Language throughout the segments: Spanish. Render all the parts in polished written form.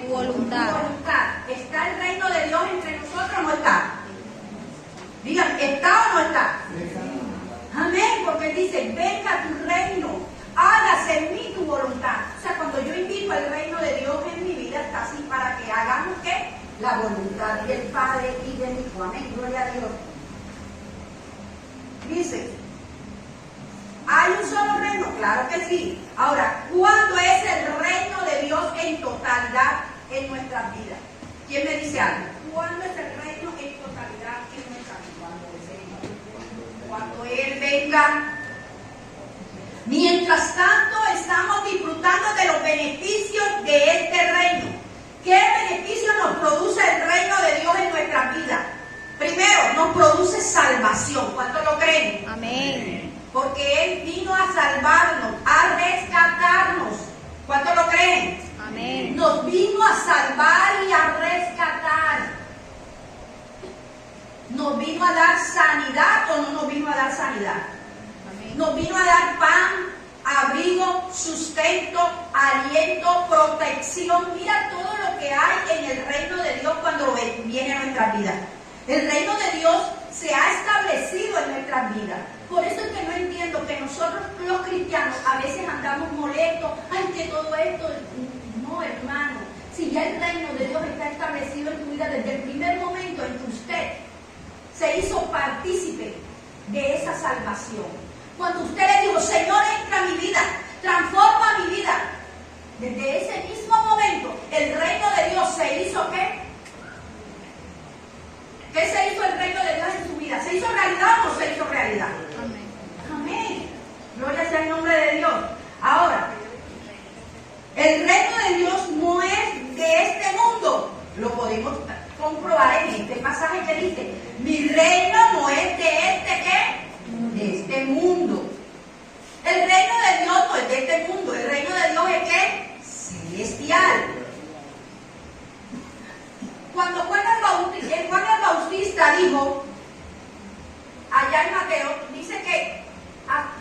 Tu voluntad. Tu voluntad. ¿Está el reino de Dios entre nosotros o no está? Digan, ¿está o no está? Amén, porque dice, venga tu reino, hágase en mí tu voluntad. O sea, cuando yo invito al reino de Dios en mi vida, está así para que hagamos ¿qué? La voluntad del Padre y del Hijo. Amén, gloria a Dios. Dice, ¿hay un solo reino? Claro que sí. Ahora, ¿cuándo es el reino de Dios en totalidad en nuestras vidas? ¿Quién me dice algo? ¿Cuándo es el reino en totalidad en nuestras vidas? Cuando Él venga. Mientras tanto, estamos disfrutando de los beneficios de este reino. ¿Qué beneficio nos produce el reino de Dios en nuestras vidas? Primero, nos produce salvación. ¿Cuántos lo creen? Amén. Porque Él vino a salvarnos, a rescatarnos. ¿Cuántos lo creen? Amén. Nos vino a salvar y a rescatar. ¿Nos vino a dar sanidad o no nos vino a dar sanidad? Amén. Nos vino a dar pan, abrigo, sustento, aliento, protección. Mira todo lo que hay en el reino de Dios cuando viene a nuestras vidas. El reino de Dios se ha establecido en nuestras vidas. Por eso es que no entiendo que nosotros los cristianos a veces andamos molestos. Ay, que todo esto. No, hermano. Si ya el reino de Dios está establecido en tu vida desde el primer momento en que usted se hizo partícipe de esa salvación. Cuando usted le dijo, Señor, entra a mi vida, transforma mi vida. Desde ese mismo momento, el reino de Dios se hizo ¿qué? ¿Qué se hizo el reino de Dios en su vida? ¿Se hizo realidad o no se hizo realidad? Amén. Amén. Gloria sea el nombre de Dios. Ahora, el reino de Dios no es de este mundo. Lo podemos comprobar en este pasaje que dice, mi reino no es de este ¿qué? De este mundo. El reino de Dios no es de este mundo. El reino de Dios es ¿qué? Celestial. Cuando Juan el Bautista dijo, allá en Mateo, dice que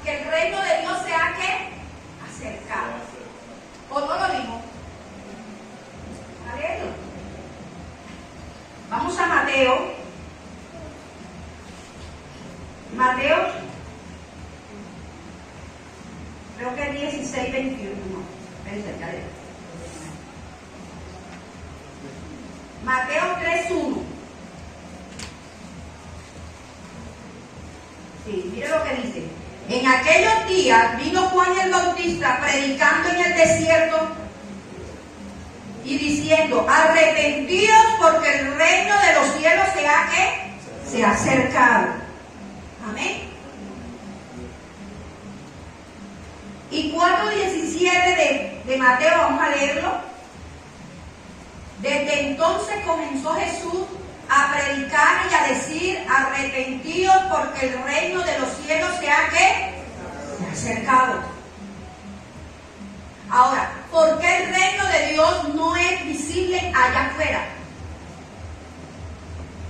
el reino de Dios se ha ¿qué? Acercado. ¿O no lo dijo? A leerlo. Vamos a Mateo. Mateo, creo que 16, 21. No, espérense, ya leo. Mateo 3:1. Sí, mire lo que dice. En aquellos días vino Juan el Bautista predicando en el desierto y diciendo, arrepentíos porque el reino de los cielos se ha acercado. Amén. Y 4:17 de Mateo, vamos a leerlo. Desde entonces comenzó Jesús a predicar y a decir, arrepentíos porque el reino de los cielos se ha acercado. Ahora, ¿por qué el reino de Dios no es visible allá afuera?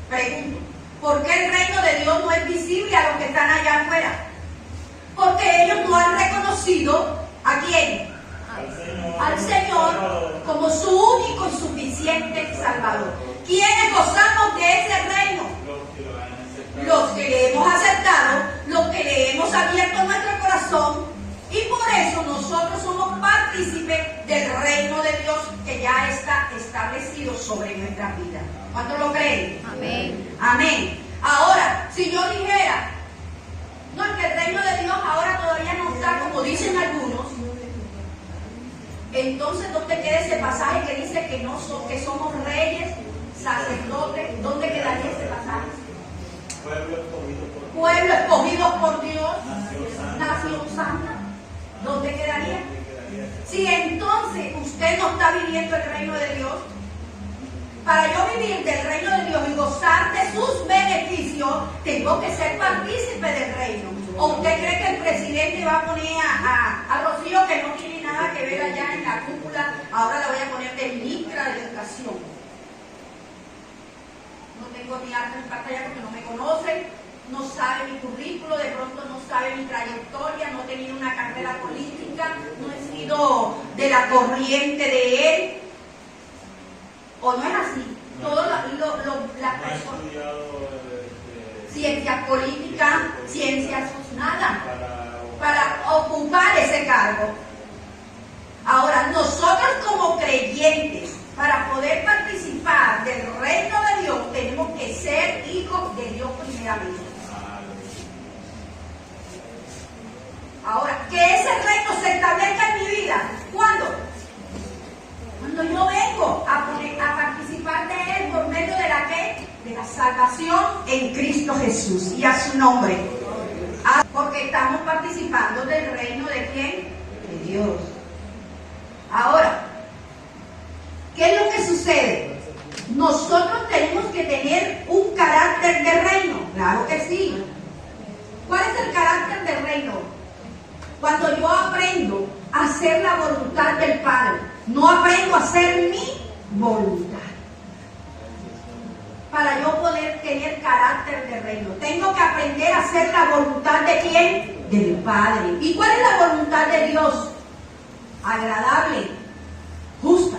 Pregunto, ¿por qué el reino de Dios no es visible a los que están allá afuera? Porque ellos no han reconocido ¿a quién? Al Señor como su único y suficiente Salvador. ¿Quiénes gozamos de ese reino? Los que le hemos aceptado, los que le hemos abierto nuestro corazón, y por eso nosotros somos partícipes del reino de Dios que ya está establecido sobre nuestra vida. ¿Cuántos lo creen? Amén. Amén. Ahora, si yo dijera, no, es que el reino de Dios ahora todavía no está, como dicen algunos, entonces ¿dónde queda ese pasaje que dice que somos reyes, sacerdotes? ¿Dónde quedaría ese pasaje? Pueblo escogido por Dios, nación santa. ¿Dónde quedaría? Si entonces usted no está viviendo el reino de Dios, para yo vivir del reino de Dios y gozar de sus beneficios, tengo que ser partícipe del reino. ¿O usted cree que el presidente va a poner a Rocío, que no tiene nada que ver allá en la cúpula, ahora la voy a poner de ministra de Educación? No tengo ni arte en pantalla porque no me conocen, no sabe mi currículo, de pronto no sabe mi trayectoria, no he tenido una carrera política, no he sido de la corriente de él. ¿O no es así? Todas las personas, ciencias políticas, ciencias, nada, para ocupar ese cargo. Ahora, nosotros como creyentes, para poder participar del reino de Dios, tenemos que ser hijos de Dios primeramente. Ahora, que ese reino se establezca en mi vida, ¿cuándo? Cuando yo vengo a participar de Él por medio de la ¿qué? De la salvación en Cristo Jesús y a su nombre. Porque estamos participando del reino de ¿quién? De Dios. Ahora, ¿qué es lo que sucede? Nosotros tenemos que tener un carácter de reino. Claro que sí. ¿Cuál es el carácter del reino? Cuando yo aprendo a hacer la voluntad del Padre, no aprendo a hacer mi voluntad. Para yo poder tener carácter de reino, tengo que aprender a hacer la voluntad de ¿quién? Del Padre. ¿Y cuál es la voluntad de Dios? Agradable, justa.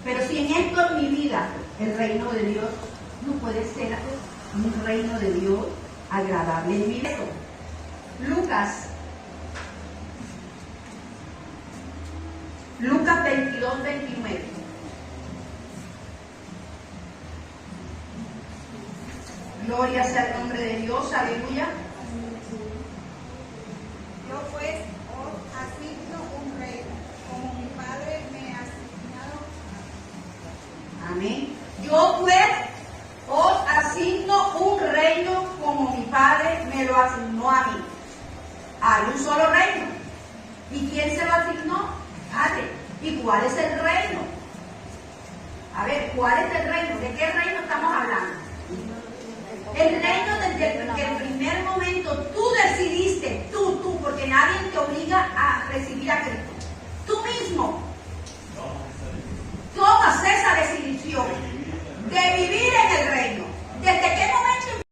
Pero si en esto en mi vida, el reino de Dios no puede ser un reino de Dios agradable en mi vida. Lucas 22, 29. Gloria sea el nombre de Dios, aleluya. Yo pues os asigno un reino, como mi Padre me ha asignado. Amén. Yo pues os asigno un reino como mi Padre me lo asignó a mí. Hay un solo reino. ¿Y quién se lo asignó? Padre. ¿Y cuál es el reino? A ver, ¿cuál es el reino? ¿De qué reino estamos hablando? El reino del que